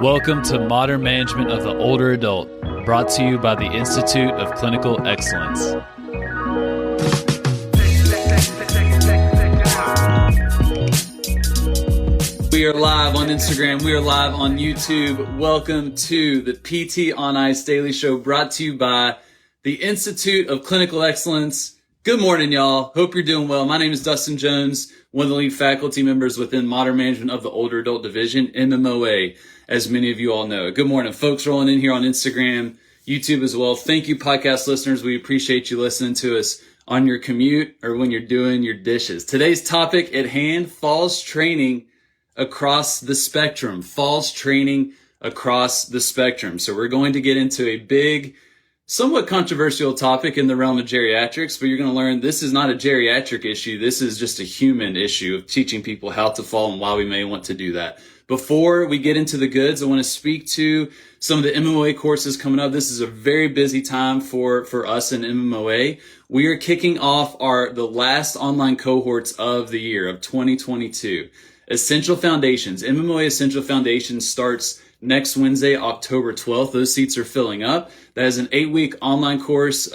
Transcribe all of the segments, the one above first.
Welcome to Modern Management of the Older Adult, brought to you by the Institute of Clinical Excellence. We are live on Instagram. We are live on YouTube. Welcome to the PT on Ice Daily Show, brought to you by the Institute of Clinical Excellence. Good morning, y'all. Hope you're doing well. My name is Dustin Jones, one of the lead faculty members within Modern Management of the Older Adult Division, MMOA, as many of you all know. Good morning, folks rolling in here on Instagram, YouTube as well. Thank you, podcast listeners. We appreciate you listening to us on your commute or when you're doing your dishes. Today's topic at hand, falls training across the spectrum. Falls training across the spectrum. So we're going to get into a big, somewhat controversial topic in the realm of geriatrics, but you're going to learn this is not a geriatric issue. This is just a human issue of teaching people how to fall and why we may want to do that. Before we get into the goods, I want to speak to some of the Moa courses coming up. This is a very busy time for us in MMOA. We are kicking off the last online cohorts of the year of 2022. Essential Foundations. MMOA Essential Foundations starts next Wednesday, October 12th. Those seats are filling up. That is an 8-week online course,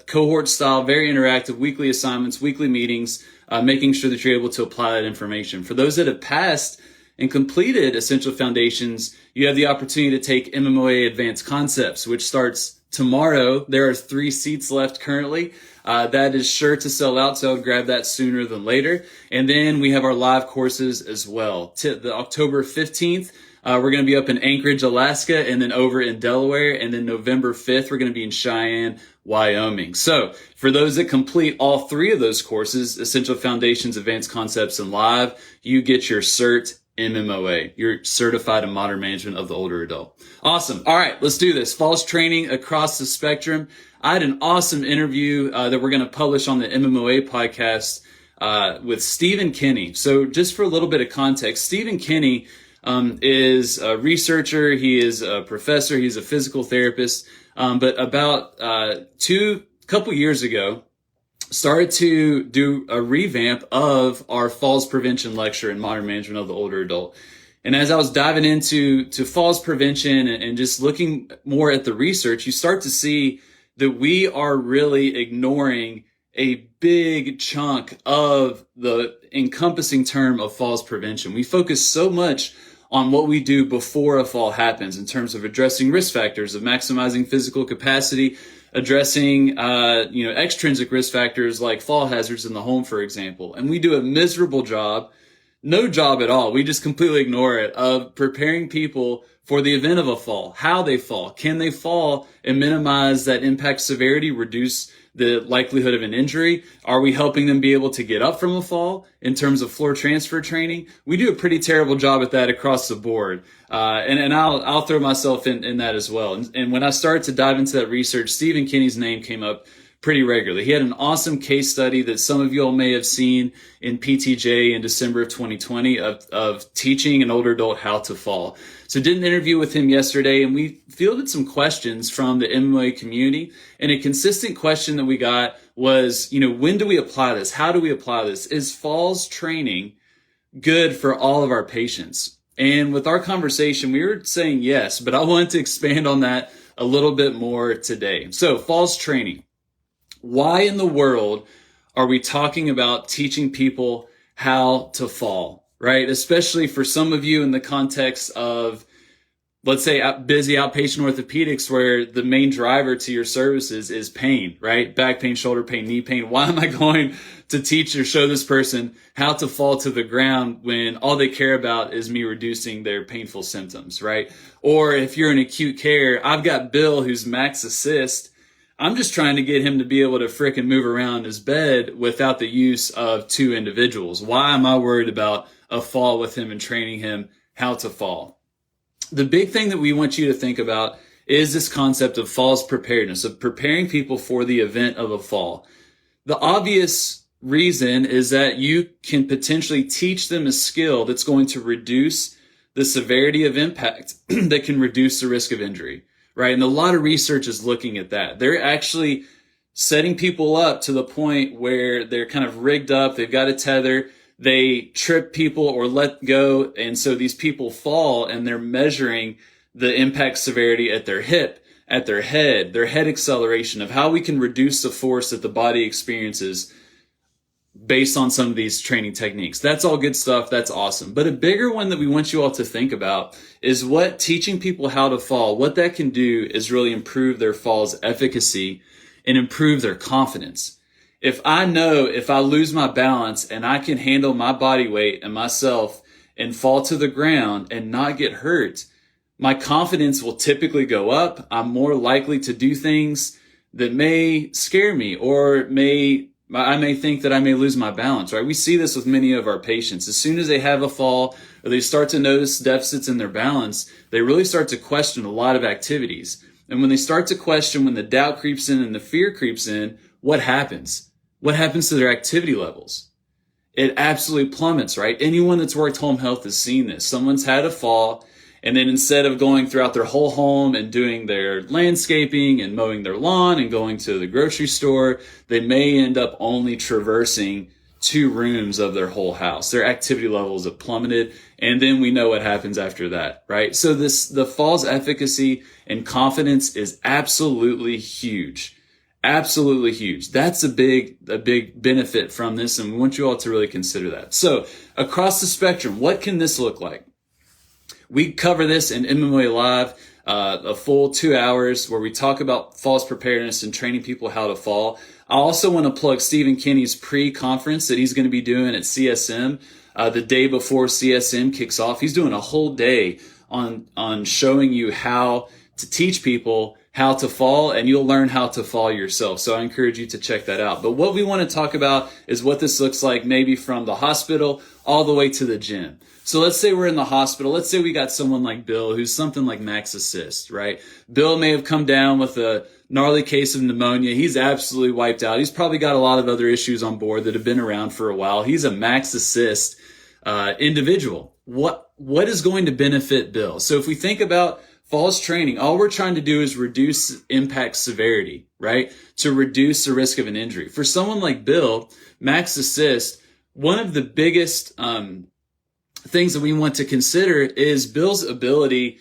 cohort style, very interactive, weekly assignments, weekly meetings, making sure that you're able to apply that information. For those that have passed and completed Essential Foundations, you have the opportunity to take MMOA Advanced Concepts, which starts tomorrow. There are 3 seats left currently. That is sure to sell out, so I would grab that sooner than later. And then we have our live courses as well. The October 15th, we're going to be up in Anchorage, Alaska, and then over in Delaware. And then November 5th, we're going to be in Cheyenne, Wyoming. So for those that complete all 3 of those courses, Essential Foundations, Advanced Concepts, and Live, you get your cert MMOA. You're certified in modern management of the older adult. Awesome. All right, let's do this. Falls training across the spectrum. I had an awesome interview that we're going to publish on the MMOA podcast with Stephen Kinney. So just for a little bit of context, Stephen Kinney is a researcher. He is a professor. He's a physical therapist. But about couple years ago, started to do a revamp of our falls prevention lecture in modern management of the older adult. And as I was diving into falls prevention and just looking more at the research, you start to see that we are really ignoring a big chunk of the encompassing term of falls prevention. We focus so much on what we do before a fall happens in terms of addressing risk factors, of maximizing physical capacity, addressing, extrinsic risk factors like fall hazards in the home, for example. And we do a miserable job, no job at all. We just completely ignore it, of preparing people for the event of a fall, how they fall, can they fall and minimize that impact severity, reduce the likelihood of an injury? Are we helping them be able to get up from a fall in terms of floor transfer training? We do a pretty terrible job at that across the board. And I'll throw myself in that as well. And when I started to dive into that research, Stephen Kinney's name came up pretty regularly. He had an awesome case study that some of you all may have seen in PTJ in December of 2020 of teaching an older adult how to fall. So did an interview with him yesterday, and we fielded some questions from the MMA community. And a consistent question that we got was, when do we apply this? How do we apply this? Is falls training good for all of our patients? And with our conversation, we were saying yes, but I wanted to expand on that a little bit more today. So falls training. Why in the world are we talking about teaching people how to fall, right? Especially for some of you in the context of, let's say, busy outpatient orthopedics, where the main driver to your services is pain, right? Back pain, shoulder pain, knee pain. Why am I going to teach or show this person how to fall to the ground when all they care about is me reducing their painful symptoms, right? Or if you're in acute care, I've got Bill who's max assist. I'm just trying to get him to be able to frickin' move around his bed without the use of 2 individuals. Why am I worried about a fall with him and training him how to fall? The big thing that we want you to think about is this concept of falls preparedness, of preparing people for the event of a fall. The obvious reason is that you can potentially teach them a skill that's going to reduce the severity of impact that can reduce the risk of injury. Right. And a lot of research is looking at that. They're actually setting people up to the point where they're kind of rigged up. They've got a tether. They trip people or let go. And so these people fall, and they're measuring the impact severity at their hip, at their head acceleration, of how we can reduce the force that the body experiences based on some of these training techniques. That's all good stuff. That's awesome. But a bigger one that we want you all to think about is what teaching people how to fall, what that can do is really improve their fall's efficacy and improve their confidence. If I know if I lose my balance and I can handle my body weight and myself and fall to the ground and not get hurt, my confidence will typically go up. I'm more likely to do things that may scare me, or I may think that I may lose my balance, right? We see this with many of our patients. As soon as they have a fall or they start to notice deficits in their balance, they really start to question a lot of activities. And when they start to question, when the doubt creeps in and the fear creeps in, what happens? What happens to their activity levels? It absolutely plummets, right? Anyone that's worked home health has seen this. Someone's had a fall, and then instead of going throughout their whole home and doing their landscaping and mowing their lawn and going to the grocery store, they may end up only traversing 2 rooms of their whole house. Their activity levels have plummeted, and then we know what happens after that, right? So the fall's efficacy and confidence is absolutely huge. Absolutely huge. That's a big benefit from this, and we want you all to really consider that. So across the spectrum, what can this look like? We cover this in MMA Live, a full 2 hours where we talk about falls preparedness and training people how to fall. I also want to plug Stephen Kinney's pre-conference that he's going to be doing at CSM the day before CSM kicks off. He's doing a whole day on showing you how to teach people how to fall, and you'll learn how to fall yourself. So I encourage you to check that out. But what we want to talk about is what this looks like maybe from the hospital all the way to the gym. So let's say we're in the hospital. Let's say we got someone like Bill who's something like max assist, right? Bill may have come down with a gnarly case of pneumonia. He's absolutely wiped out. He's probably got a lot of other issues on board that have been around for a while. He's a max assist individual. What is going to benefit Bill? So if we think about falls training, all we're trying to do is reduce impact severity, right? To reduce the risk of an injury. For someone like Bill, max assist, one of the biggest things that we want to consider is Bill's ability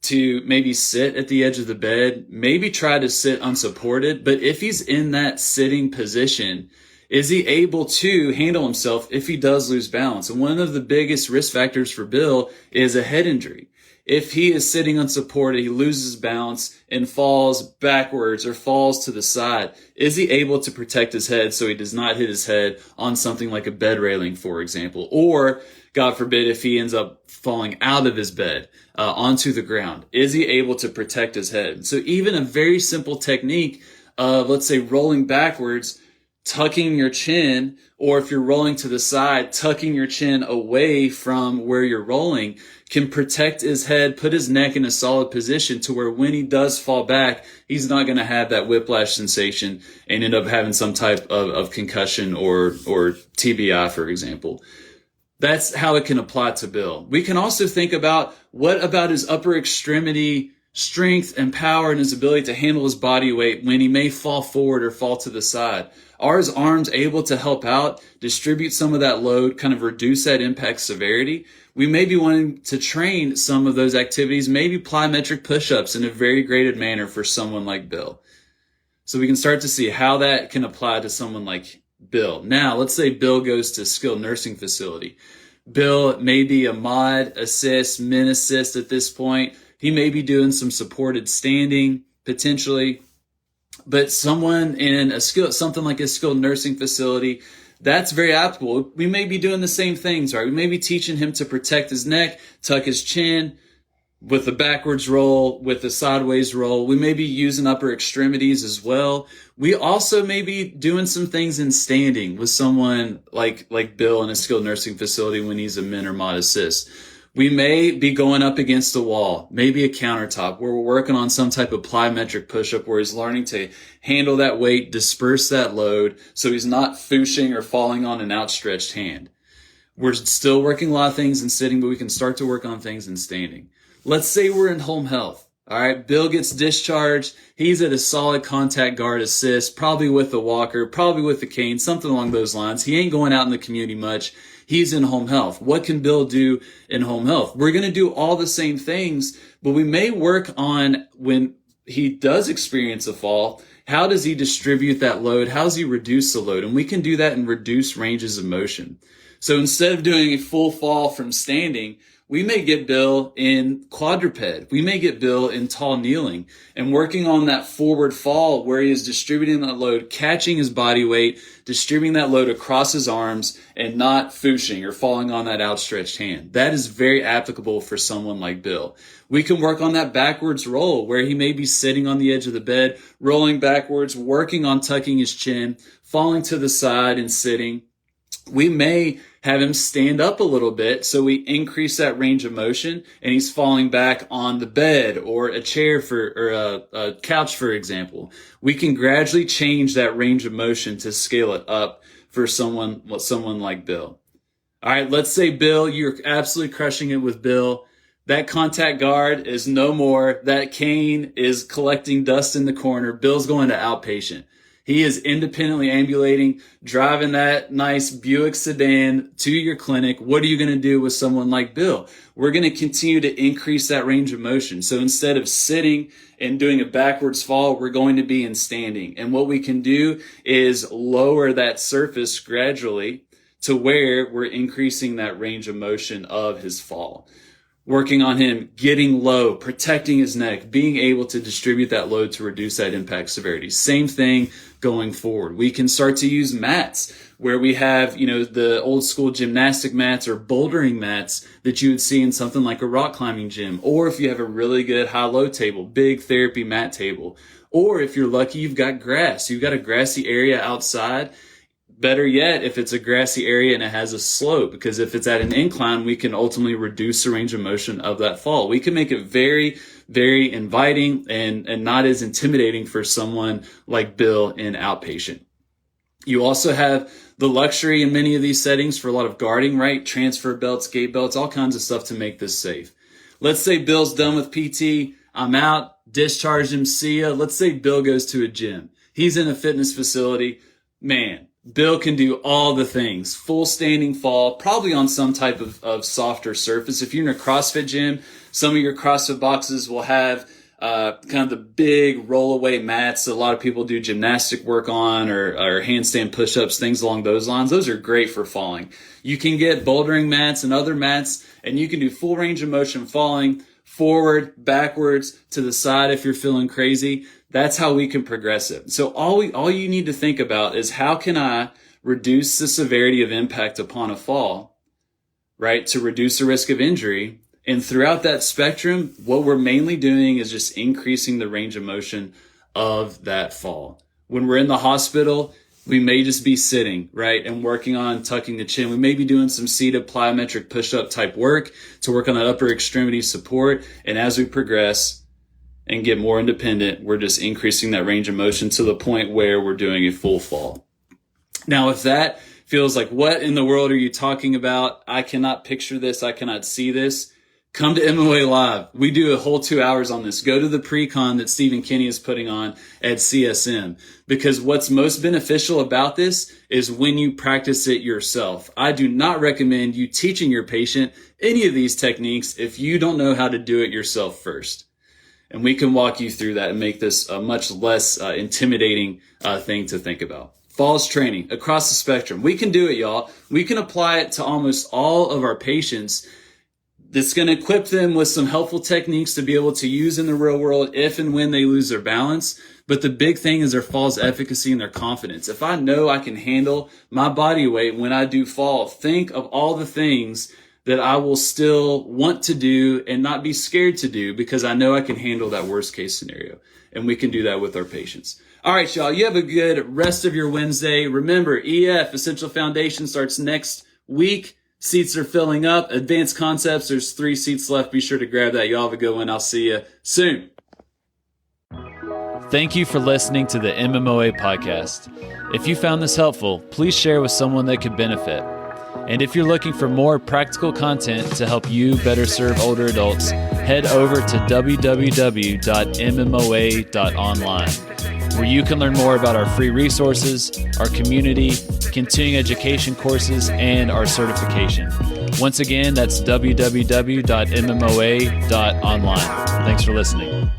to maybe sit at the edge of the bed, maybe try to sit unsupported. But if he's in that sitting position, is he able to handle himself if he does lose balance? And one of the biggest risk factors for Bill is a head injury. If he is sitting unsupported, he loses balance and falls backwards or falls to the side, is he able to protect his head so he does not hit his head on something like a bed railing, for example? Or, God forbid, if he ends up falling out of his bed onto the ground, is he able to protect his head? So even a very simple technique of, let's say, rolling backwards, tucking your chin, or if you're rolling to the side, tucking your chin away from where you're rolling, can protect his head, put his neck in a solid position to where when he does fall back, he's not going to have that whiplash sensation and end up having some type of concussion or TBI, for example. That's how it can apply to Bill. We can also think about what about his upper extremity strength and power and his ability to handle his body weight when he may fall forward or fall to the side. Are his arms able to help out, distribute some of that load, kind of reduce that impact severity? We may be wanting to train some of those activities, maybe plyometric push-ups in a very graded manner for someone like Bill. So we can start to see how that can apply to someone like Bill. Now, let's say Bill goes to a skilled nursing facility. Bill may be a mod assist, min assist at this point. He may be doing some supported standing, potentially. But someone in something like a skilled nursing facility, that's very applicable. We may be doing the same things, right? We may be teaching him to protect his neck, tuck his chin with a backwards roll, with a sideways roll. We may be using upper extremities as well. We also may be doing some things in standing with someone like Bill in a skilled nursing facility when he's a min or mod assist. We may be going up against a wall, maybe a countertop, where we're working on some type of plyometric push-up where he's learning to handle that weight, disperse that load, so he's not fooshing or falling on an outstretched hand. We're still working a lot of things in sitting, but we can start to work on things in standing. Let's say we're in home health. All right, Bill gets discharged. He's at a solid contact guard assist, probably with a walker, probably with a cane, something along those lines. He ain't going out in the community much. He's in home health. What can Bill do in home health? We're going to do all the same things, but we may work on when he does experience a fall, how does he distribute that load? How does he reduce the load? And we can do that in reduced ranges of motion. So instead of doing a full fall from standing, we may get Bill in quadruped. We may get Bill in tall kneeling and working on that forward fall where he is distributing that load, catching his body weight, distributing that load across his arms and not fooshing or falling on that outstretched hand. That is very applicable for someone like Bill. We can work on that backwards roll where he may be sitting on the edge of the bed, rolling backwards, working on tucking his chin, falling to the side and sitting. We may have him stand up a little bit so we increase that range of motion and he's falling back on the bed or a chair or a couch, for example. We can gradually change that range of motion to scale it up for someone like Bill. All right, let's say Bill, you're absolutely crushing it with Bill. That contact guard is no more. That cane is collecting dust in the corner. Bill's going to outpatient. He is independently ambulating, driving that nice Buick sedan to your clinic. What are you going to do with someone like Bill? We're going to continue to increase that range of motion. So instead of sitting and doing a backwards fall, we're going to be in standing. And what we can do is lower that surface gradually to where we're increasing that range of motion of his fall. Working on him getting low, protecting his neck, being able to distribute that load to reduce that impact severity. Same thing going forward. We can start to use mats where we have, the old school gymnastic mats or bouldering mats that you would see in something like a rock climbing gym. Or if you have a really good high-low table, big therapy mat table. Or if you're lucky, you've got grass. You've got a grassy area outside. Better yet, if it's a grassy area and it has a slope, because if it's at an incline, we can ultimately reduce the range of motion of that fall. We can make it very, very inviting and not as intimidating for someone like Bill in outpatient. You also have the luxury in many of these settings for a lot of guarding, right? Transfer belts, gait belts, all kinds of stuff to make this safe. Let's say Bill's done with PT. I'm out, discharged him, see ya. Let's say Bill goes to a gym. He's in a fitness facility. Man, Bill can do all the things. Full standing fall, probably on some type of softer surface. If you're in a CrossFit gym, some of your CrossFit boxes will have kind of the big roll-away mats that a lot of people do gymnastic work on or handstand push-ups, things along those lines. Those are great for falling. You can get bouldering mats and other mats, and you can do full range of motion falling, forward, backwards, to the side if you're feeling crazy. That's how we can progress it. So all you need to think about is how can I reduce the severity of impact upon a fall, right? To reduce the risk of injury. And throughout that spectrum, what we're mainly doing is just increasing the range of motion of that fall. When we're in the hospital, we may just be sitting, right, and working on tucking the chin. We may be doing some seated plyometric push-up type work to work on that upper extremity support. And as we progress and get more independent, we're just increasing that range of motion to the point where we're doing a full fall. Now, if that feels like, what in the world are you talking about? I cannot picture this. I cannot see this. Come to MOA Live. We do a whole 2 hours on this. Go to the pre-con that Stephen Kinney is putting on at CSM, because what's most beneficial about this is when you practice it yourself. I do not recommend you teaching your patient any of these techniques if you don't know how to do it yourself first. And we can walk you through that and make this a much less intimidating thing to think about. Falls training across the spectrum. We can do it, y'all. We can apply it to almost all of our patients. That's going to equip them with some helpful techniques to be able to use in the real world if and when they lose their balance. But the big thing is their falls efficacy and their confidence. If I know I can handle my body weight when I do fall, think of all the things that I will still want to do and not be scared to do because I know I can handle that worst case scenario. And we can do that with our patients. All right, y'all, you have a good rest of your Wednesday. Remember, EF, Essential Foundation, starts next week. Seats are filling up. Advanced Concepts, there's 3 seats left. Be sure to grab that. Y'all have a good one. I'll see you soon. Thank you for listening to the MMOA podcast. If you found this helpful, please share with someone that could benefit. And if you're looking for more practical content to help you better serve older adults, head over to www.mmoa.online. where you can learn more about our free resources, our community, continuing education courses, and our certification. Once again, that's www.mmoa.online. Thanks for listening.